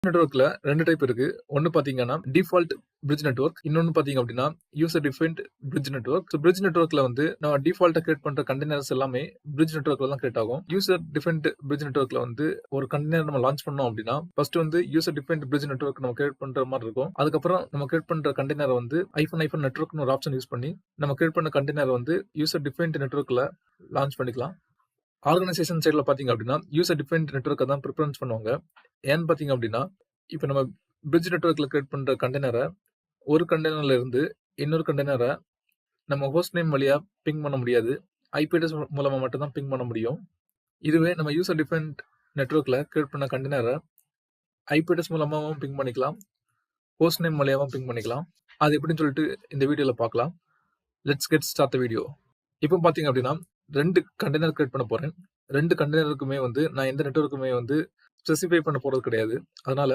நெட்வொர்க்ல 2 type இருக்கு. ஒண்ணு பார்த்தீங்கன்னா, டிஃபால்ட் பிரிட்ஜ் நெட்வொர்க். இன்னொன்னு பார்த்தீங்க அப்டின்னா, user defined bridge network. Bridge நெட்வொர்க்ல வந்து நம்ம டிஃபால்ட்டா கிரியேட் பண்ற கண்டெய்னர்ஸ் எல்லாமே பிரிட்ஜ் நெட்வொர்க்ல தான் கிரியேட் ஆகும். யூசர் டிஃபைன்ட் பிரிட்ஜ் நெட்வொர்க்ல வந்து ஒரு கண்டெய்னர் நம்ம லான்ச் பண்ணோம் அப்டின்னா, ஃபர்ஸ்ட் வந்து யூசர் டிஃபைன்ட் பிரிட்ஜ் நெட்வொர்க் நம்ம கிரியேட் பண்ற மாரி இருக்கும். அதுக்கப்புறம் நம்ம கிரியேட் பண்ற கண்டெய்னர வந்து -நெட்வொர்க்னு ஒரு ஆப்ஷன் யூஸ் பண்ணி, நம்ம கிரியேட் பண்ண கண்டெய்னர் வந்து யூசர் டிஃபைன்ட் நெட்வொர்க்ல லான்ச் பண்ணிக்கலாம். ஆர்கனைசேஷன் சைடுல பார்த்தீங்க அப்டின்னா, யூசர் டிஃபைன்ட் நெட்வொர்க்க தான் பிரிஃபரன்ஸ் பண்ணுவாங்க. ஏன்னு பார்த்தீங்க அப்டின்னா, இப்ப நம்ம பிரிட்ஜ் நெட்வொர்க்ல கிரியேட் பண்ற கண்டெய்னர ஒரு கண்டெய்னர்ல இருந்து இன்னொரு கண்டெய்னர நம்ம ஹோஸ்ட் நேம் வழியா பிங் பண்ண முடியாது. ஐபி அட்ரஸ் மூலமா மட்டும் தான் பிங் பண்ண முடியும். இதுவே நம்ம யூசர் டிஃபைன்ட் நெட்வொர்க்ல கிரியேட் பண்ண கண்டெய்னர ஐபி அட்ரஸ் மூலமாவும் பிங் பண்ணிக்கலாம். ஹோஸ்ட் நேம் வழியாவும் பிங் பண்ணிக்கலாம். அது எப்படின்னு சொல்லிட்டு இந்த வீடியோல பார்க்கலாம். Let's get start the video. இப்போ பார்த்தீங்க அப்படின்னா 2 கண்டெய்னர் கிரியேட் பண்ண போறேன். 2 கண்டெய்னருக்குமே வந்து நான் எந்த நெட்வொர்க்குமே வந்து ஸ்பெசிஃபை பண்ண போறது கிடையாது. அதனால